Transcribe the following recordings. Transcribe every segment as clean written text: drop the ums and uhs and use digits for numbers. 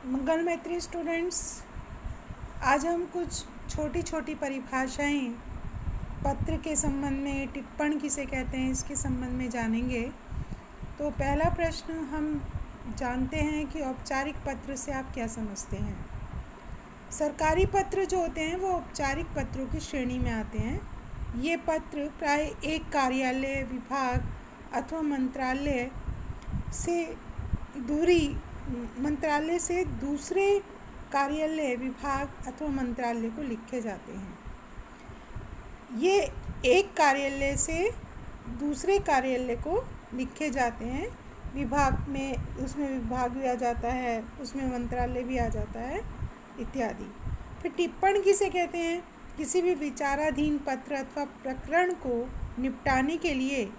मंगल मैत्री स्टूडेंट्स, आज हम कुछ छोटी छोटी परिभाषाएं पत्र के संबंध में, टिप्पण किसे कहते हैं इसके संबंध में जानेंगे। तो पहला प्रश्न हम जानते हैं कि औपचारिक पत्र से आप क्या समझते हैं। सरकारी पत्र जो होते हैं वो औपचारिक पत्रों की श्रेणी में आते हैं। ये पत्र प्राय एक कार्यालय, विभाग अथवा मंत्रालय से दूसरे कार्यालय, विभाग अथवा मंत्रालय को लिखे जाते हैं। ये एक कार्यालय से दूसरे कार्यालय को लिखे जाते हैं। विभाग में, उसमें विभाग भी आ जाता है, उसमें मंत्रालय भी आ जाता है इत्यादि। फिर टिप्पण किसे कहते हैं। किसी भी विचाराधीन पत्र अथवा प्रकरण को निपटाने के लिए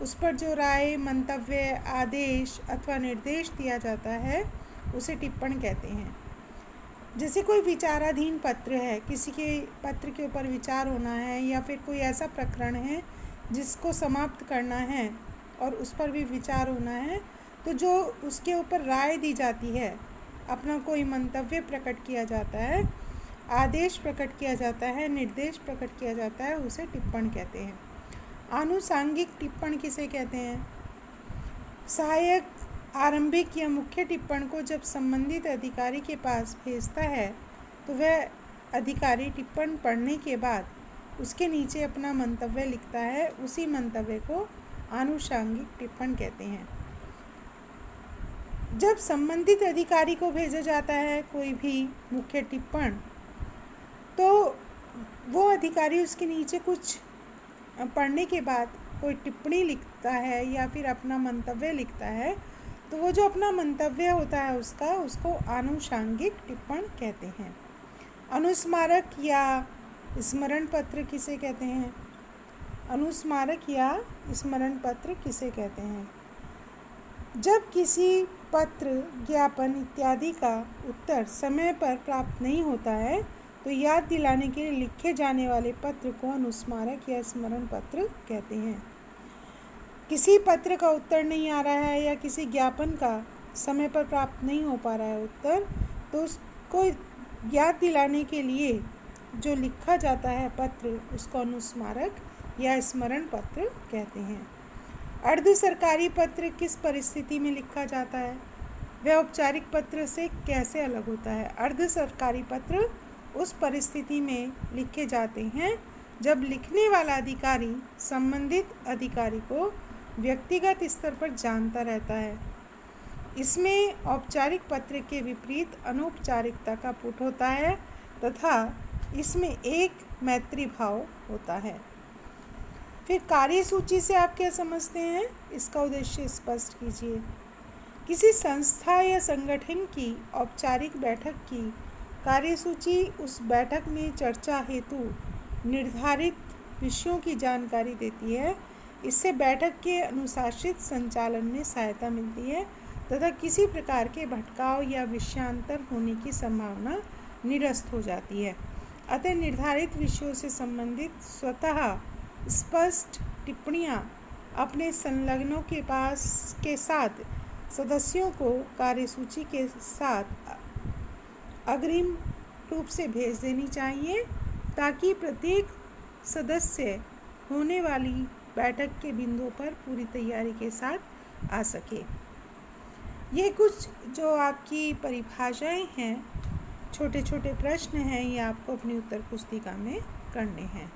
उस पर जो राय, मंतव्य, आदेश अथवा निर्देश दिया जाता है उसे टिप्पण कहते हैं। जैसे कोई विचाराधीन पत्र है, किसी के पत्र के ऊपर विचार होना है या फिर कोई ऐसा प्रकरण है जिसको समाप्त करना है और उस पर भी विचार होना है, तो जो उसके ऊपर राय दी जाती है, अपना कोई मंतव्य प्रकट किया जाता है, आदेश प्रकट किया जाता है, निर्देश प्रकट किया जाता है, उसे टिप्पण कहते हैं। आनुषांगिक टिप्पण किसे कहते हैं। सहायक, आरंभिक या मुख्य टिप्पण को जब संबंधित अधिकारी के पास भेजता है तो वह अधिकारी टिप्पण पढ़ने के बाद उसके नीचे अपना मंतव्य लिखता है। उसी मंतव्य को आनुषांगिक टिप्पण कहते हैं। जब संबंधित अधिकारी को भेजा जाता है कोई भी मुख्य टिप्पण, तो वो अधिकारी उसके नीचे कुछ पढ़ने के बाद कोई टिप्पणी लिखता है या फिर अपना मंतव्य लिखता है, तो वो जो अपना मंतव्य होता है उसको आनुषांगिक टिप्पण कहते हैं। अनुस्मारक या स्मरण पत्र किसे कहते हैं। अनुस्मारक या स्मरण पत्र किसे कहते हैं। जब किसी पत्र, ज्ञापन इत्यादि का उत्तर समय पर प्राप्त नहीं होता है तो याद दिलाने के लिए लिखे जाने वाले पत्र को अनुस्मारक या स्मरण पत्र कहते हैं। किसी पत्र का उत्तर नहीं आ रहा है या किसी ज्ञापन का समय पर प्राप्त नहीं हो पा रहा है उत्तर, तो उसको याद दिलाने के लिए जो लिखा जाता है पत्र, उसको अनुस्मारक या स्मरण पत्र कहते हैं। अर्ध सरकारी पत्र किस परिस्थिति में लिखा जाता है, वह औपचारिक पत्र से कैसे अलग होता है। अर्ध सरकारी पत्र उस परिस्थिति में लिखे जाते हैं जब लिखने वाला अधिकारी संबंधित अधिकारी को व्यक्तिगत स्तर पर जानता रहता है। इसमें औपचारिक पत्र के विपरीत अनौपचारिकता का पुट होता है तथा इसमें एक मैत्री भाव होता है। फिर कार्यसूची से आप क्या समझते हैं, इसका उद्देश्य स्पष्ट कीजिए। किसी संस्था या संगठन की औपचारिक बैठक की कार्यसूची उस बैठक में चर्चा हेतु निर्धारित विषयों की जानकारी देती है। इससे बैठक के अनुशासित संचालन में सहायता मिलती है तथा किसी प्रकार के भटकाव या विषयांतर होने की संभावना निरस्त हो जाती है। अतः निर्धारित विषयों से संबंधित स्वतः स्पष्ट टिप्पणियाँ अपने संलग्नों के साथ सदस्यों को कार्यसूची के साथ अग्रिम रूप से भेज देनी चाहिए ताकि प्रत्येक सदस्य होने वाली बैठक के बिंदुओं पर पूरी तैयारी के साथ आ सके। ये कुछ जो आपकी परिभाषाएं हैं, छोटे छोटे प्रश्न हैं, ये आपको अपनी उत्तर पुस्तिका में करने हैं।